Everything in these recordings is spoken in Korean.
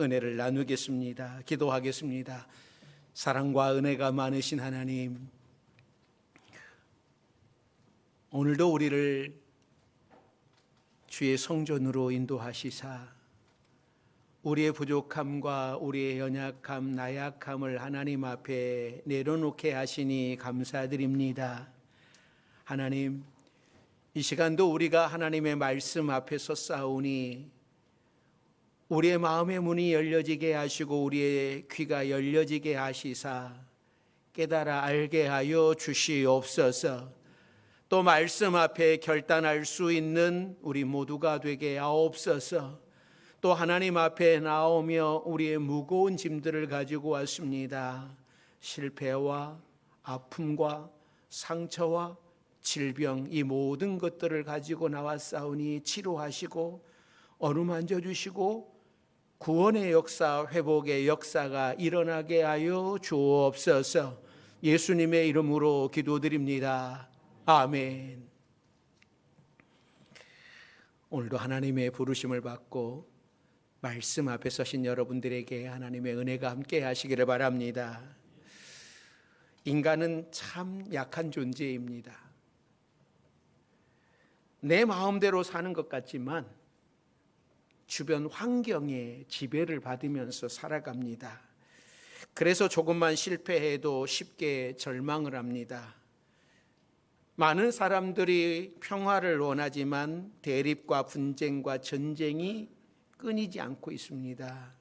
은혜를 나누겠습니다. 기도하겠습니다. 사랑과 은혜가 많으신 하나님, 오늘도 우리를 주의 성전으로 인도하시사 우리의 부족함과 우리의 연약함, 나약함을 하나님 앞에 내려놓게 하시니 감사드립니다. 하나님, 이 시간도 우리가 하나님의 말씀 앞에서 싸우니 우리의 마음의 문이 열려지게 하시고 우리의 귀가 열려지게 하시사 깨달아 알게 하여 주시옵소서. 또 말씀 앞에 결단할 수 있는 우리 모두가 되게 하옵소서. 또 하나님 앞에 나오며 우리의 무거운 짐들을 가지고 왔습니다. 실패와 아픔과 상처와 질병, 이 모든 것들을 가지고 나왔사오니 치료하시고 어루만져 주시고 구원의 역사, 회복의 역사가 일어나게 하여 주옵소서. 예수님의 이름으로 기도드립니다. 아멘. 오늘도 하나님의 부르심을 받고 말씀 앞에 서신 여러분들에게 하나님의 은혜가 함께 하시기를 바랍니다. 인간은 참 약한 존재입니다. 내 마음대로 사는 것 같지만 주변 환경에 지배를 받으면서 살아갑니다. 그래서 조금만 실패해도 쉽게 절망을 합니다. 많은 사람들이 평화를 원하지만 대립과 분쟁과 전쟁이 끊이지 않고 있습니다.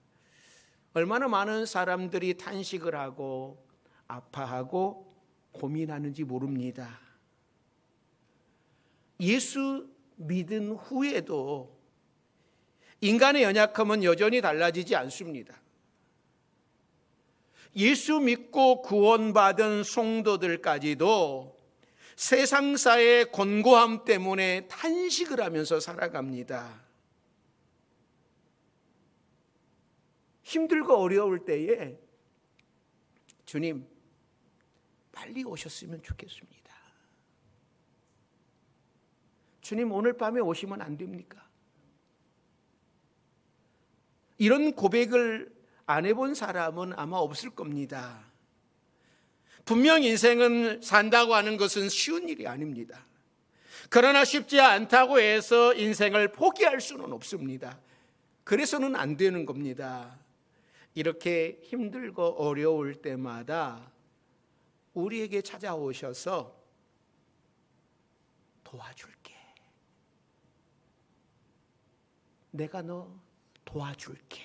얼마나 많은 사람들이 탄식을 하고 아파하고 고민하는지 모릅니다. 예수 믿은 후에도 인간의 연약함은 여전히 달라지지 않습니다. 예수 믿고 구원받은 성도들까지도 세상사의 곤고함 때문에 탄식을 하면서 살아갑니다. 힘들고 어려울 때에 주님 빨리 오셨으면 좋겠습니다. 주님 오늘 밤에 오시면 안 됩니까? 이런 고백을 안 해본 사람은 아마 없을 겁니다. 분명 인생은 산다고 하는 것은 쉬운 일이 아닙니다. 그러나 쉽지 않다고 해서 인생을 포기할 수는 없습니다. 그래서는 안 되는 겁니다. 이렇게 힘들고 어려울 때마다 우리에게 찾아오셔서 도와줄게. 내가 너 도와줄게.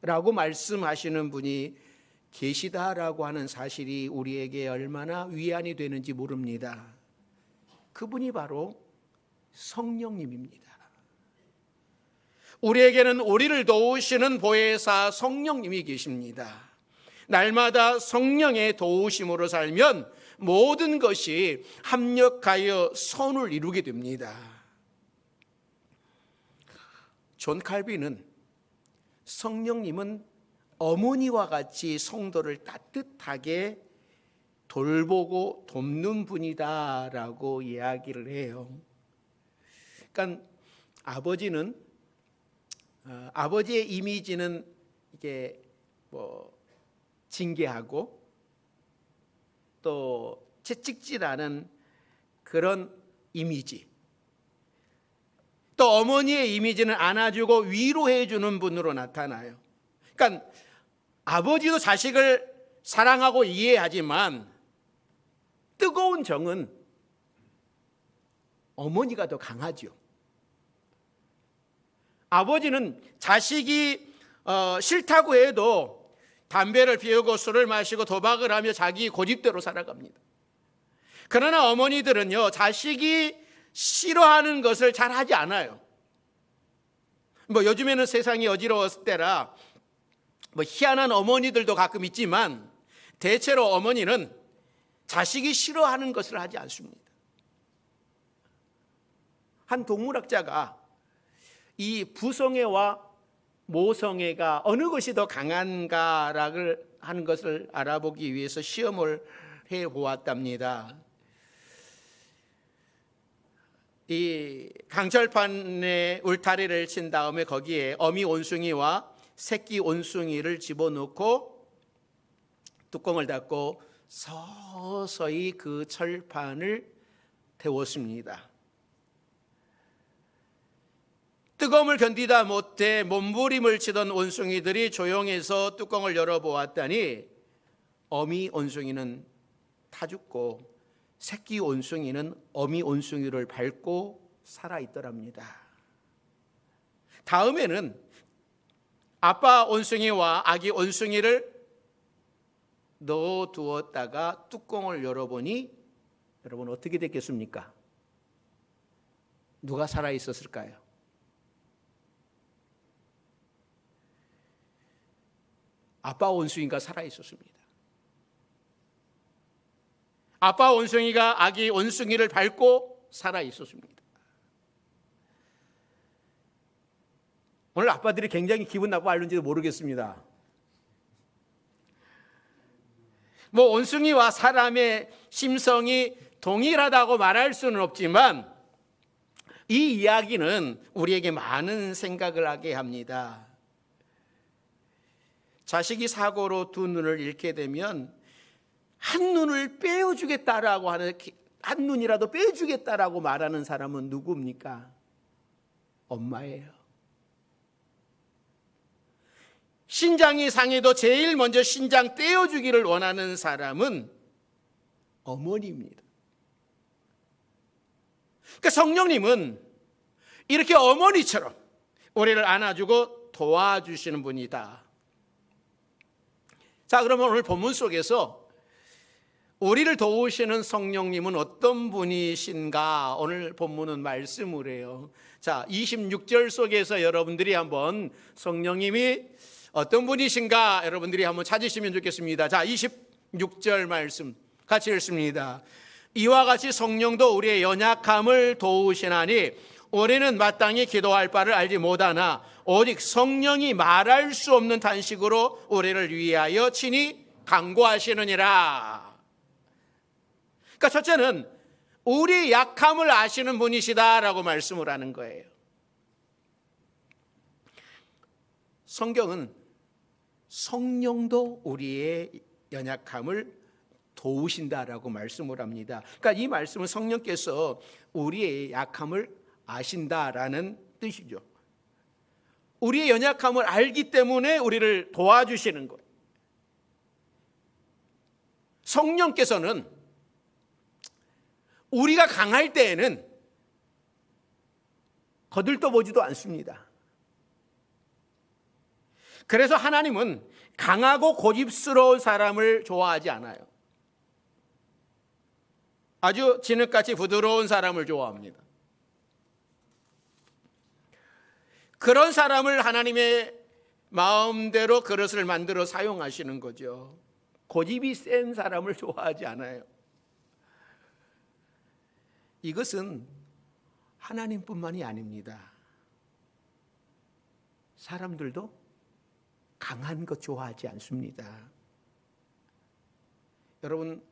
라고 말씀하시는 분이 계시다라고 하는 사실이 우리에게 얼마나 위안이 되는지 모릅니다. 그분이 바로 성령님입니다. 우리에게는 우리를 도우시는 보혜사 성령님이 계십니다. 날마다 성령의 도우심으로 살면 모든 것이 합력하여 선을 이루게 됩니다. 존 칼빈은 성령님은 어머니와 같이 성도를 따뜻하게 돌보고 돕는 분이다라고 이야기를 해요. 그러니까 아버지의 이미지는 이게 징계하고 또 채찍질하는 그런 이미지. 또 어머니의 이미지는 안아주고 위로해주는 분으로 나타나요. 그러니까 아버지도 자식을 사랑하고 이해하지만 뜨거운 정은 어머니가 더 강하죠. 아버지는 자식이 싫다고 해도 담배를 피우고 술을 마시고 도박을 하며 자기 고집대로 살아갑니다. 그러나 어머니들은요, 자식이 싫어하는 것을 잘 하지 않아요. 요즘에는 세상이 어지러웠을 때라 희한한 어머니들도 가끔 있지만 대체로 어머니는 자식이 싫어하는 것을 하지 않습니다. 한 동물학자가 이 부성애와 모성애가 어느 것이 더 강한가라고 하는 것을 알아보기 위해서 시험을 해보았답니다. 이 강철판에 울타리를 친 다음에 거기에 어미 원숭이와 새끼 원숭이를 집어넣고 뚜껑을 닫고 서서히 그 철판을 태웠습니다. 뜨거움을 견디다 못해 몸부림을 치던 원숭이들이 조용해서 뚜껑을 열어보았더니 어미 원숭이는 타 죽고 새끼 원숭이는 어미 원숭이를 밟고 살아있더랍니다. 다음에는 아빠 원숭이와 아기 원숭이를 넣어두었다가 뚜껑을 열어보니 여러분 어떻게 됐겠습니까? 누가 살아있었을까요? 아빠 원숭이가 살아있었습니다. 아빠 원숭이가 아기 원숭이를 밟고 살아있었습니다. 오늘 아빠들이 굉장히 기분 나빠하는지도 모르겠습니다. 뭐 원숭이와 사람의 심성이 동일하다고 말할 수는 없지만 이 이야기는 우리에게 많은 생각을 하게 합니다. 자식이 사고로 두 눈을 잃게 되면 한 눈을 빼어주겠다라고 하는, 한 눈이라도 빼주겠다라고 말하는 사람은 누구입니까? 엄마예요. 신장이 상해도 제일 먼저 신장 떼어주기를 원하는 사람은 어머니입니다. 그러니까 성령님은 이렇게 어머니처럼 우리를 안아주고 도와주시는 분이다. 자, 그러면 오늘 본문 속에서 우리를 도우시는 성령님은 어떤 분이신가? 오늘 본문은 말씀을 해요. 자, 26절 속에서 여러분들이 한번 성령님이 어떤 분이신가 여러분들이 한번 찾으시면 좋겠습니다. 자, 26절 말씀 같이 읽습니다. 이와 같이 성령도 우리의 연약함을 도우시나니 우리는 마땅히 기도할 바를 알지 못하나 오직 성령이 말할 수 없는 탄식으로 우리를 위하여 친히 간구하시느니라. 그러니까 첫째는 우리 약함을 아시는 분이시다라고 말씀을 하는 거예요. 성경은 성령도 우리의 연약함을 도우신다라고 말씀을 합니다. 그러니까 이 말씀은 성령께서 우리의 약함을 아신다라는 뜻이죠. 우리의 연약함을 알기 때문에 우리를 도와주시는 거예요. 성령께서는 우리가 강할 때에는 거들떠보지도 않습니다. 그래서 하나님은 강하고 고집스러운 사람을 좋아하지 않아요. 아주 진흙같이 부드러운 사람을 좋아합니다. 그런 사람을 하나님의 마음대로 그릇을 만들어 사용하시는 거죠. 고집이 센 사람을 좋아하지 않아요. 이것은 하나님뿐만이 아닙니다. 사람들도 강한 것 좋아하지 않습니다. 여러분,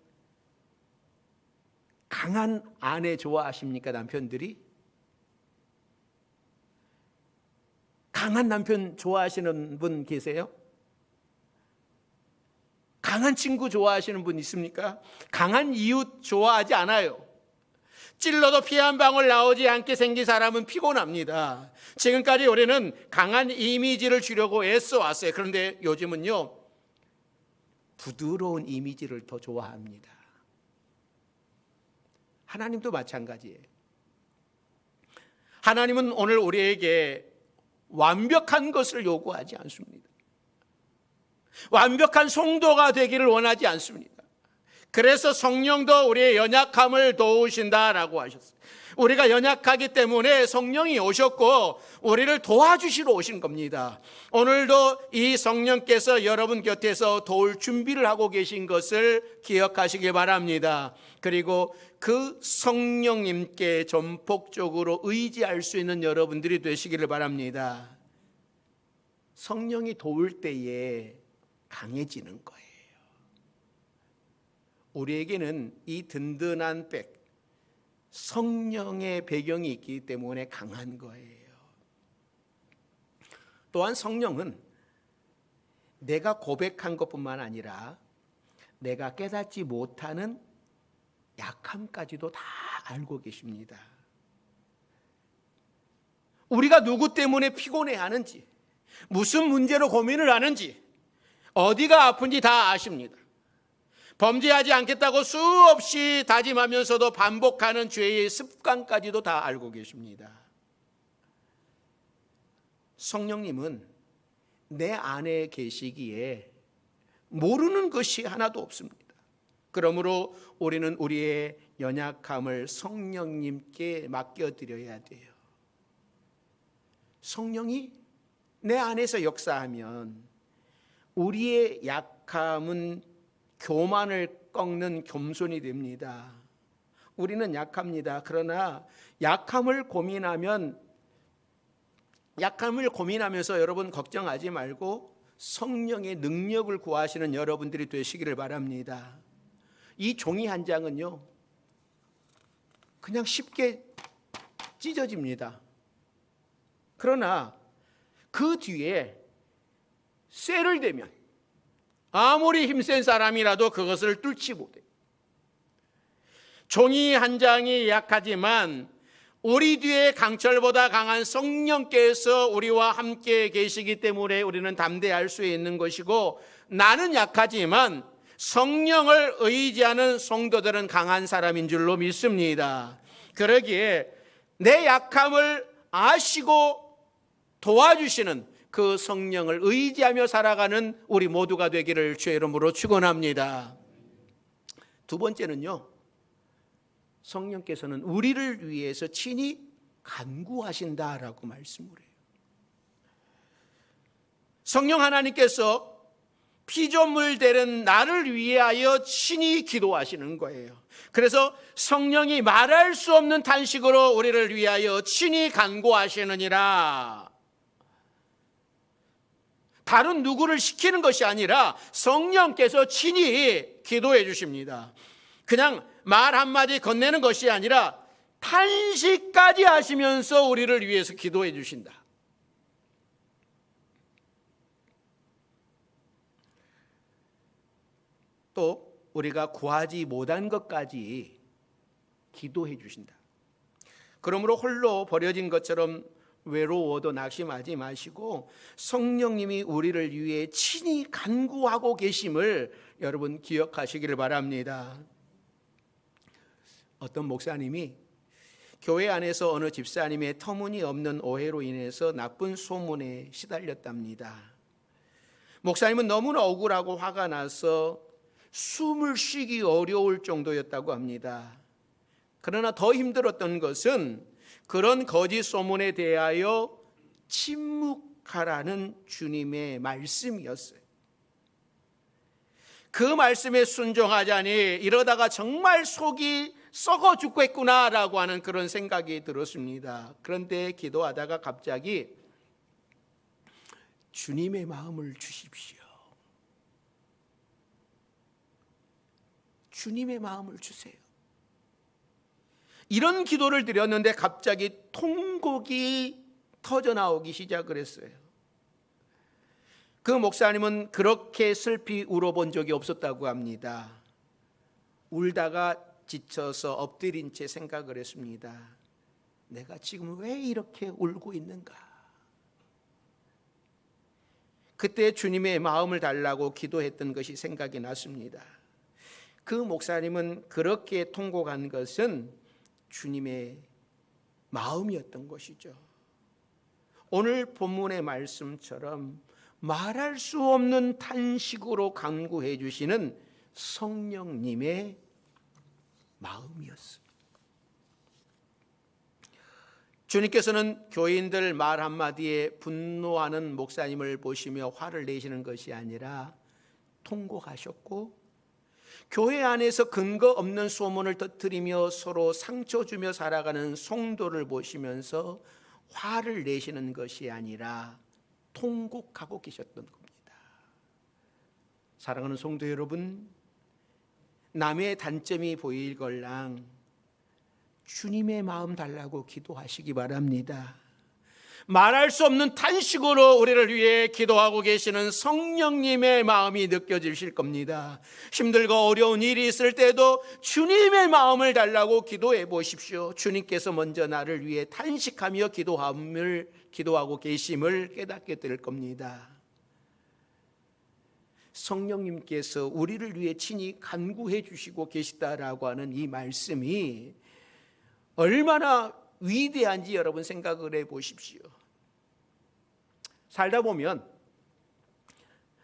강한 아내 좋아하십니까? 남편들이? 강한 남편 좋아하시는 분 계세요? 강한 친구 좋아하시는 분 있습니까? 강한 이웃 좋아하지 않아요. 찔러도 피 한 방울 나오지 않게 생긴 사람은 피곤합니다. 지금까지 우리는 강한 이미지를 주려고 애써 왔어요. 그런데 요즘은요, 부드러운 이미지를 더 좋아합니다. 하나님도 마찬가지예요. 하나님은 오늘 우리에게 완벽한 것을 요구하지 않습니다. 완벽한 성도가 되기를 원하지 않습니다. 그래서 성령도 우리의 연약함을 도우신다라고 하셨어요. 우리가 연약하기 때문에 성령이 오셨고 우리를 도와주시러 오신 겁니다. 오늘도 이 성령께서 여러분 곁에서 도울 준비를 하고 계신 것을 기억하시기 바랍니다. 그리고 그 성령님께 전폭적으로 의지할 수 있는 여러분들이 되시기를 바랍니다. 성령이 도울 때에 강해지는 거예요. 우리에게는 이 든든한 백, 성령의 배경이 있기 때문에 강한 거예요. 또한 성령은 내가 고백한 것뿐만 아니라 내가 깨닫지 못하는 약함까지도 다 알고 계십니다. 우리가 누구 때문에 피곤해하는지, 무슨 문제로 고민을 하는지, 어디가 아픈지 다 아십니다. 범죄하지 않겠다고 수없이 다짐하면서도 반복하는 죄의 습관까지도 다 알고 계십니다. 성령님은 내 안에 계시기에 모르는 것이 하나도 없습니다. 그러므로 우리는 우리의 연약함을 성령님께 맡겨드려야 돼요. 성령이 내 안에서 역사하면 우리의 약함은 교만을 꺾는 겸손이 됩니다. 우리는 약합니다. 그러나 약함을 고민하면서 여러분 걱정하지 말고 성령의 능력을 구하시는 여러분들이 되시기를 바랍니다. 이 종이 한 장은요, 그냥 쉽게 찢어집니다. 그러나 그 뒤에 쇠를 대면 아무리 힘센 사람이라도 그것을 뚫지 못해요. 종이 한 장이 약하지만 우리 뒤에 강철보다 강한 성령께서 우리와 함께 계시기 때문에 우리는 담대할 수 있는 것이고, 나는 약하지만 성령을 의지하는 성도들은 강한 사람인 줄로 믿습니다. 그러기에 내 약함을 아시고 도와주시는 그 성령을 의지하며 살아가는 우리 모두가 되기를 주의 이름으로 축원합니다. 두 번째는요, 성령께서는 우리를 위해서 친히 간구하신다라고 말씀을 해요. 성령 하나님께서 피조물 되는 나를 위하여 친히 기도하시는 거예요. 그래서 성령이 말할 수 없는 탄식으로 우리를 위하여 친히 간구하시느니라. 다른 누구를 시키는 것이 아니라 성령께서 친히 기도해 주십니다. 그냥 말 한마디 건네는 것이 아니라 탄식까지 하시면서 우리를 위해서 기도해 주신다. 또 우리가 구하지 못한 것까지 기도해 주신다. 그러므로 홀로 버려진 것처럼 외로워도 낙심하지 마시고 성령님이 우리를 위해 친히 간구하고 계심을 여러분 기억하시기를 바랍니다. 어떤 목사님이 교회 안에서 어느 집사님의 터무니없는 오해로 인해서 나쁜 소문에 시달렸답니다. 목사님은 너무나 억울하고 화가 나서 숨을 쉬기 어려울 정도였다고 합니다. 그러나 더 힘들었던 것은 그런 거짓 소문에 대하여 침묵하라는 주님의 말씀이었어요. 그 말씀에 순종하자니 이러다가 정말 속이 썩어 죽겠구나라고 하는 그런 생각이 들었습니다. 그런데 기도하다가 갑자기 주님의 마음을 주십시오. 주님의 마음을 주세요. 이런 기도를 드렸는데 갑자기 통곡이 터져나오기 시작을 했어요. 그 목사님은 그렇게 슬피 울어본 적이 없었다고 합니다. 울다가 지쳐서 엎드린 채 생각을 했습니다. 내가 지금 왜 이렇게 울고 있는가? 그때 주님의 마음을 달라고 기도했던 것이 생각이 났습니다. 그 목사님은 그렇게 통곡한 것은 주님의 마음이었던 것이죠. 오늘 본문의 말씀처럼 말할 수 없는 탄식으로 간구해 주시는 성령님의 마음이었습니다. 주님께서는 교인들 말 한마디에 분노하는 목사님을 보시며 화를 내시는 것이 아니라 통곡하셨고, 교회 안에서 근거 없는 소문을 터뜨리며 서로 상처 주며 살아가는 성도를 보시면서 화를 내시는 것이 아니라 통곡하고 계셨던 겁니다. 사랑하는 성도 여러분, 남의 단점이 보일걸랑 주님의 마음 달라고 기도하시기 바랍니다. 말할 수 없는 탄식으로 우리를 위해 기도하고 계시는 성령님의 마음이 느껴지실 겁니다. 힘들고 어려운 일이 있을 때도 주님의 마음을 달라고 기도해 보십시오. 주님께서 먼저 나를 위해 탄식하며 기도하고 계심을 깨닫게 될 겁니다. 성령님께서 우리를 위해 친히 간구해 주시고 계시다라고 하는 이 말씀이 얼마나 위대한지 여러분 생각을 해 보십시오. 살다 보면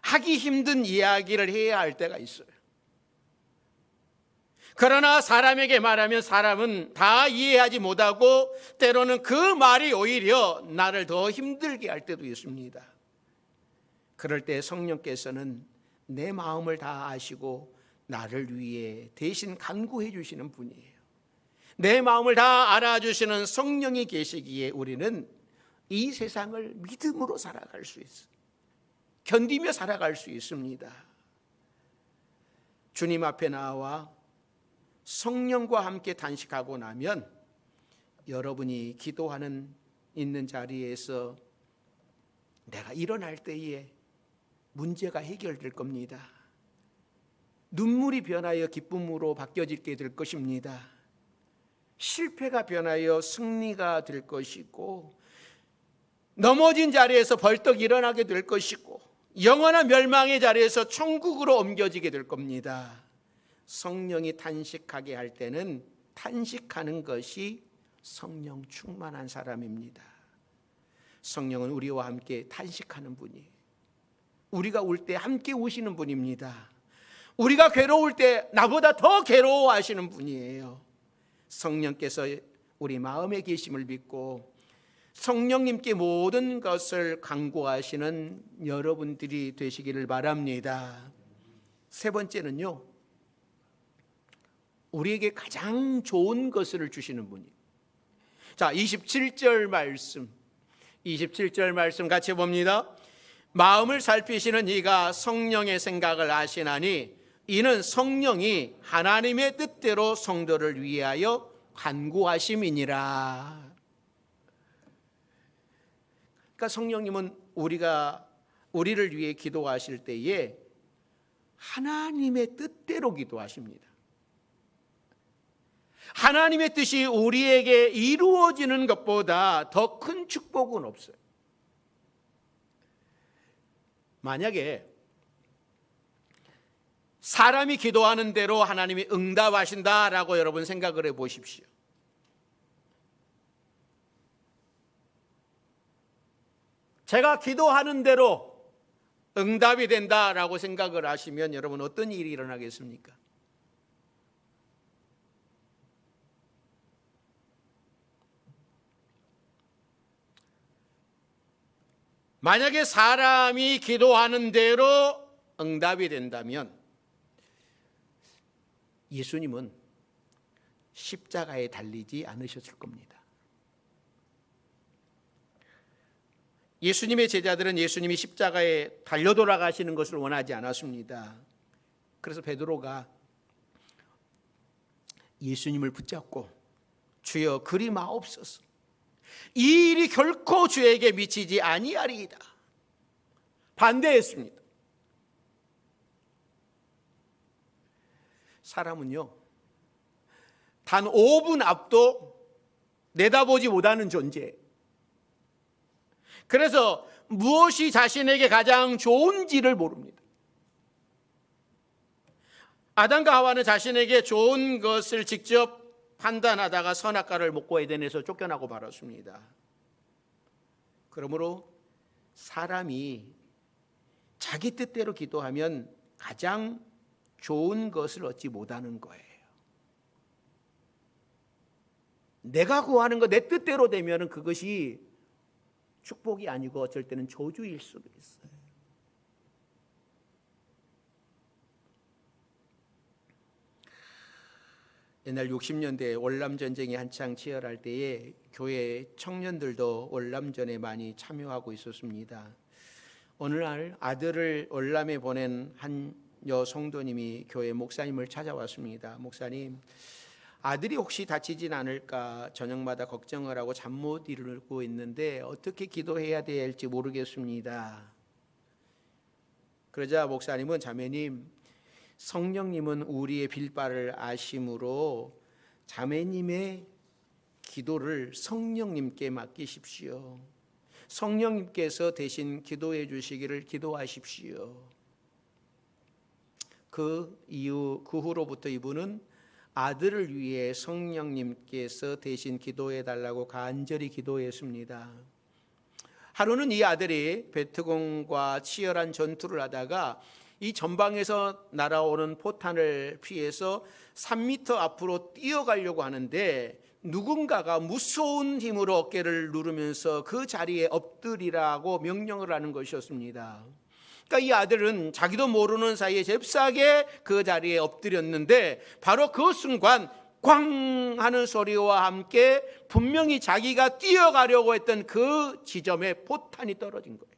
하기 힘든 이야기를 해야 할 때가 있어요. 그러나 사람에게 말하면 사람은 다 이해하지 못하고 때로는 그 말이 오히려 나를 더 힘들게 할 때도 있습니다. 그럴 때 성령께서는 내 마음을 다 아시고 나를 위해 대신 간구해 주시는 분이에요. 내 마음을 다 알아주시는 성령이 계시기에 우리는 이 세상을 믿음으로 살아갈 수 있어요. 견디며 살아갈 수 있습니다. 주님 앞에 나와 성령과 함께 단식하고 나면 여러분이 기도하는 있는 자리에서 내가 일어날 때에 문제가 해결될 겁니다. 눈물이 변하여 기쁨으로 바뀌어지게 될 것입니다. 실패가 변하여 승리가 될 것이고 넘어진 자리에서 벌떡 일어나게 될 것이고 영원한 멸망의 자리에서 천국으로 옮겨지게 될 겁니다. 성령이 탄식하게 할 때는 탄식하는 것이 성령 충만한 사람입니다. 성령은 우리와 함께 탄식하는 분이에요. 우리가 울 때 함께 우시는 분입니다. 우리가 괴로울 때 나보다 더 괴로워하시는 분이에요. 성령께서 우리 마음에 계심을 믿고 성령님께 모든 것을 간구하시는 여러분들이 되시기를 바랍니다. 세 번째는요, 우리에게 가장 좋은 것을 주시는 분이에요. 자, 27절 말씀 같이 봅니다. 마음을 살피시는 이가 성령의 생각을 아시나니 이는 성령이 하나님의 뜻대로 성도를 위하여 간구하심이니라. 그러니까 성령님은 우리를 위해 기도하실 때에 하나님의 뜻대로 기도하십니다. 하나님의 뜻이 우리에게 이루어지는 것보다 더 큰 축복은 없어요. 만약에 사람이 기도하는 대로 하나님이 응답하신다라고 여러분 생각을 해 보십시오. 제가 기도하는 대로 응답이 된다라고 생각을 하시면 여러분 어떤 일이 일어나겠습니까? 만약에 사람이 기도하는 대로 응답이 된다면 예수님은 십자가에 달리지 않으셨을 겁니다. 예수님의 제자들은 예수님이 십자가에 달려 돌아가시는 것을 원하지 않았습니다. 그래서 베드로가 예수님을 붙잡고 주여 그리 마옵소서, 이 일이 결코 주에게 미치지 아니하리이다 반대했습니다. 사람은요, 단 5분 앞도 내다보지 못하는 존재예요. 그래서 무엇이 자신에게 가장 좋은지를 모릅니다. 아담과 하와는 자신에게 좋은 것을 직접 판단하다가 선악과를 먹고 에덴에서 쫓겨나고 말았습니다. 그러므로 사람이 자기 뜻대로 기도하면 가장 좋은 것을 얻지 못하는 거예요. 내가 구하는 거 내 뜻대로 되면 그것이 축복이 아니고 어쩔 때는 저주일 수도 있어요. 옛날 60년대 월남전쟁이 한창 치열할 때에 교회 청년들도 월남전에 많이 참여하고 있었습니다. 어느 날 아들을 월남에 보낸 한 여성도님이 교회 목사님을 찾아왔습니다. 목사님, 아들이 혹시 다치진 않을까 저녁마다 걱정을 하고 잠 못 이루고 있는데 어떻게 기도해야 될지 모르겠습니다. 그러자 목사님은, 자매님, 성령님은 우리의 빌바를 아심으로 자매님의 기도를 성령님께 맡기십시오. 성령님께서 대신 기도해 주시기를 기도하십시오. 그 후로부터 이분은 아들을 위해 성령님께서 대신 기도해 달라고 간절히 기도했습니다. 하루는 이 아들이 베트공과 치열한 전투를 하다가 이 전방에서 날아오는 포탄을 피해서 3m 앞으로 뛰어가려고 하는데 누군가가 무서운 힘으로 어깨를 누르면서 그 자리에 엎드리라고 명령을 하는 것이었습니다. 그러니까 이 아들은 자기도 모르는 사이에 잽싸게 그 자리에 엎드렸는데 바로 그 순간 꽝 하는 소리와 함께 분명히 자기가 뛰어가려고 했던 그 지점에 포탄이 떨어진 거예요.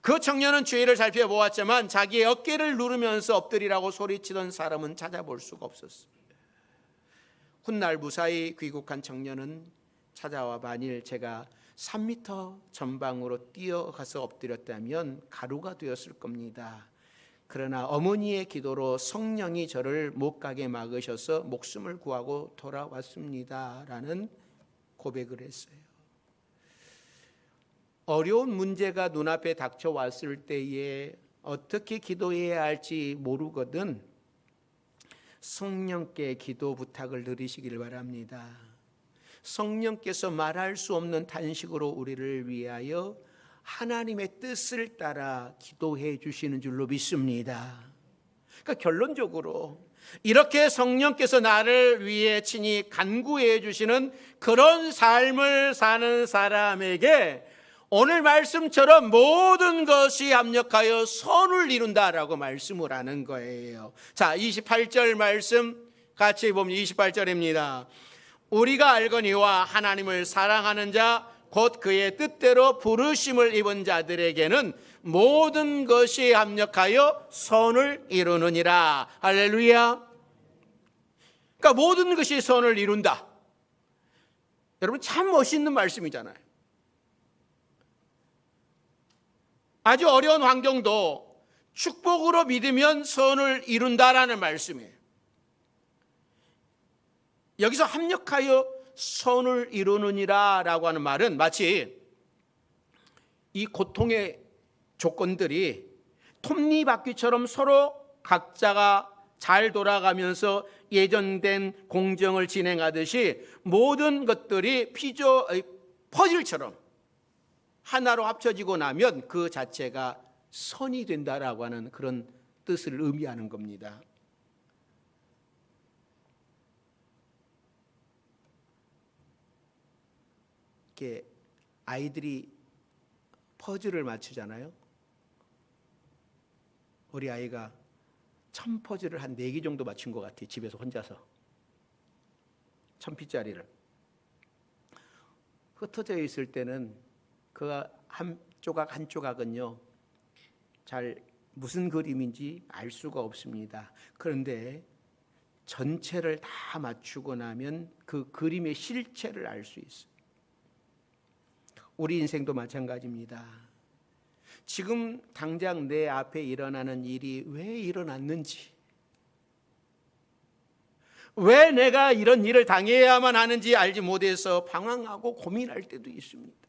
그 청년은 주위를 살펴보았지만 자기의 어깨를 누르면서 엎드리라고 소리치던 사람은 찾아볼 수가 없었어요. 훗날 무사히 귀국한 청년은 찾아와, 만일 제가 3m 전방으로 뛰어가서 엎드렸다면 가루가 되었을 겁니다. 그러나 어머니의 기도로 성령이 저를 못 가게 막으셔서 목숨을 구하고 돌아왔습니다. 라는 고백을 했어요. 어려운 문제가 눈앞에 닥쳐왔을 때에 어떻게 기도해야 할지 모르거든 성령께 기도 부탁을 드리시길 바랍니다. 성령께서 말할 수 없는 탄식으로 우리를 위하여 하나님의 뜻을 따라 기도해 주시는 줄로 믿습니다. 그러니까 결론적으로 이렇게 성령께서 나를 위해 친히 간구해 주시는 그런 삶을 사는 사람에게 오늘 말씀처럼 모든 것이 합력하여 선을 이룬다라고 말씀을 하는 거예요. 자, 28절 말씀 같이 보면 28절입니다. 우리가 알거니와 하나님을 사랑하는 자 곧 그의 뜻대로 부르심을 입은 자들에게는 모든 것이 합력하여 선을 이루느니라. 할렐루야. 그러니까 모든 것이 선을 이룬다. 여러분 참 멋있는 말씀이잖아요. 아주 어려운 환경도 축복으로 믿으면 선을 이룬다라는 말씀이에요. 여기서 합력하여 선을 이루느니라 라고 하는 말은 마치 이 고통의 조건들이 톱니바퀴처럼 서로 각자가 잘 돌아가면서 예정된 공정을 진행하듯이 모든 것들이 퍼즐처럼 하나로 합쳐지고 나면 그 자체가 선이 된다라고 하는 그런 뜻을 의미하는 겁니다. 이렇게 아이들이 퍼즐을 맞추잖아요. 우리 아이가 1000퍼즐을 한 4개 정도 맞춘 것 같아요. 집에서 혼자서 1000피짜리를 흩어져 있을 때는 그 한 조각 한 조각은요 잘 무슨 그림인지 알 수가 없습니다. 그런데 전체를 다 맞추고 나면 그 그림의 실체를 알 수 있어요. 우리 인생도 마찬가지입니다. 지금 당장 내 앞에 일어나는 일이 왜 일어났는지, 왜 내가 이런 일을 당해야만 하는지 알지 못해서 방황하고 고민할 때도 있습니다.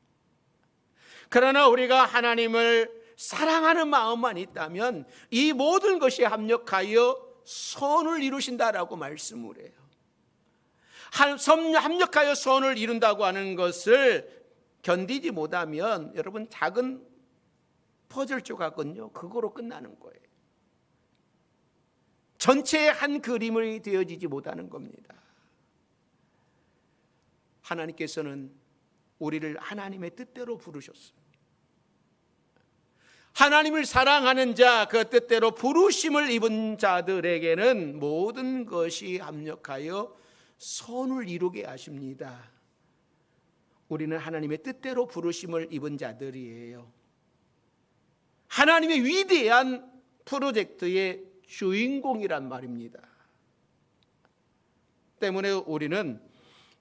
그러나 우리가 하나님을 사랑하는 마음만 있다면 이 모든 것이 합력하여 선을 이루신다라고 말씀을 해요. 합력하여 선을 이룬다고 하는 것을 견디지 못하면 여러분 작은 퍼즐 조각은요 그거로 끝나는 거예요. 전체의 한 그림이 되어지지 못하는 겁니다. 하나님께서는 우리를 하나님의 뜻대로 부르셨어요. 하나님을 사랑하는 자, 그 뜻대로 부르심을 입은 자들에게는 모든 것이 합력하여 선을 이루게 하십니다. 우리는 하나님의 뜻대로 부르심을 입은 자들이에요. 하나님의 위대한 프로젝트의 주인공이란 말입니다. 때문에 우리는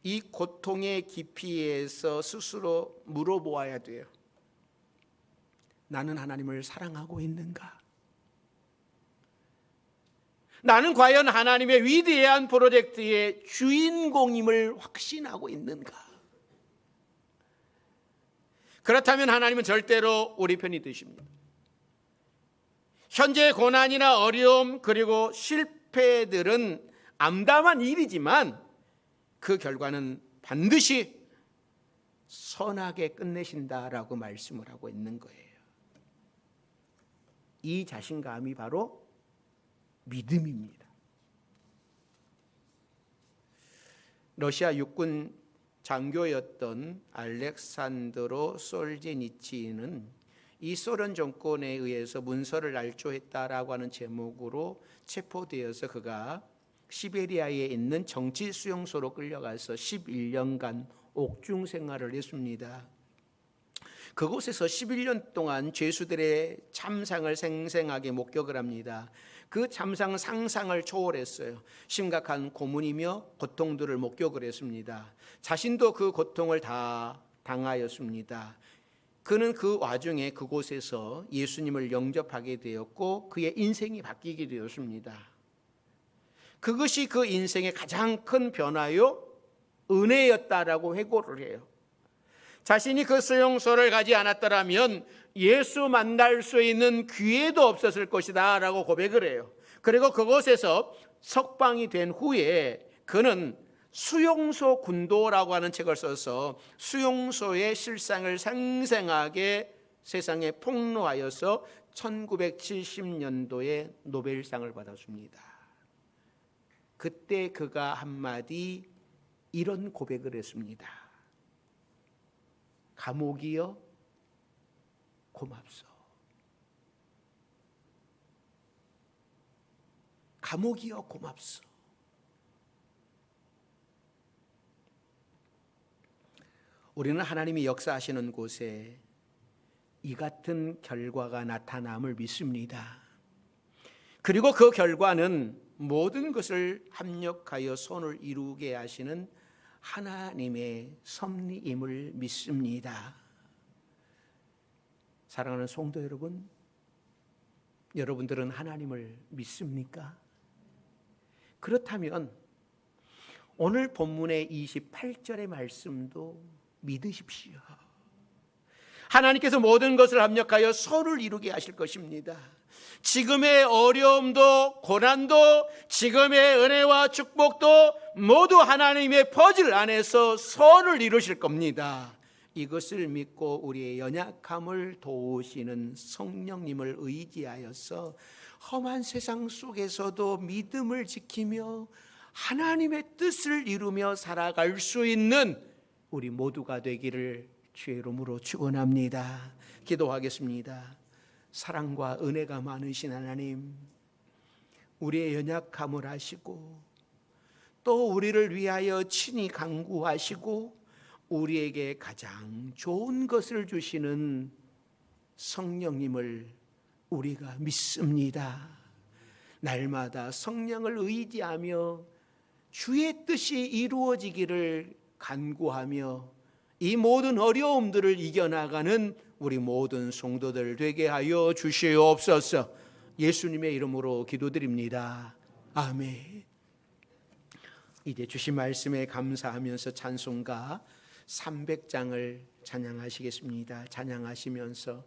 이 고통의 깊이에서 스스로 물어보아야 돼요. 나는 하나님을 사랑하고 있는가? 나는 과연 하나님의 위대한 프로젝트의 주인공임을 확신하고 있는가? 그렇다면 하나님은 절대로 우리 편이 되십니다. 현재의 고난이나 어려움 그리고 실패들은 암담한 일이지만 그 결과는 반드시 선하게 끝내신다라고 말씀을 하고 있는 거예요. 이 자신감이 바로 믿음입니다. 러시아 육군 장교였던 알렉산드로 솔제니치는 이 소련 정권에 의해서 문서를 날조했다라고 하는 제목으로 체포되어서 그가 시베리아에 있는 정치 수용소로 끌려가서 11년간 옥중 생활을 했습니다. 그곳에서 11년 동안 죄수들의 참상을 생생하게 목격을 합니다. 그 참상 상상을 초월했어요. 심각한 고문이며 고통들을 목격을 했습니다. 자신도 그 고통을 다 당하였습니다. 그는 그 와중에 그곳에서 예수님을 영접하게 되었고 그의 인생이 바뀌게 되었습니다. 그것이 그 인생의 가장 큰 변화요 은혜였다라고 회고를 해요. 자신이 그 수용소를 가지 않았더라면 예수 만날 수 있는 기회도 없었을 것이다 라고 고백을 해요. 그리고 그곳에서 석방이 된 후에 그는 수용소 군도라고 하는 책을 써서 수용소의 실상을 생생하게 세상에 폭로하여서 1970년도에 노벨상을 받았습니다. 그때 그가 한마디 이런 고백을 했습니다. 감옥이여 고맙소. 감옥이여 고맙소. 우리는 하나님이 역사하시는 곳에 이 같은 결과가 나타남을 믿습니다. 그리고 그 결과는 모든 것을 합력하여 선을 이루게 하시는 하나님의 섭리임을 믿습니다. 사랑하는 성도 여러분, 여러분들은 하나님을 믿습니까? 그렇다면 오늘 본문의 28절의 말씀도 믿으십시오. 하나님께서 모든 것을 합력하여 선을 이루게 하실 것입니다. 지금의 어려움도 고난도 지금의 은혜와 축복도 모두 하나님의 퍼즐 안에서 선을 이루실 겁니다. 이것을 믿고 우리의 연약함을 도우시는 성령님을 의지하여서 험한 세상 속에서도 믿음을 지키며 하나님의 뜻을 이루며 살아갈 수 있는 우리 모두가 되기를 주의 이름으로 축원합니다. 기도하겠습니다. 사랑과 은혜가 많으신 하나님, 우리의 연약함을 아시고 또 우리를 위하여 친히 간구하시고 우리에게 가장 좋은 것을 주시는 성령님을 우리가 믿습니다. 날마다 성령을 의지하며 주의 뜻이 이루어지기를 간구하며 이 모든 어려움들을 이겨나가는 우리 모든 성도들 되게 하여 주시옵소서. 예수님의 이름으로 기도드립니다. 아멘. 이제 주신 말씀에 감사하면서 찬송가 300장을 찬양하시겠습니다. 찬양하시면서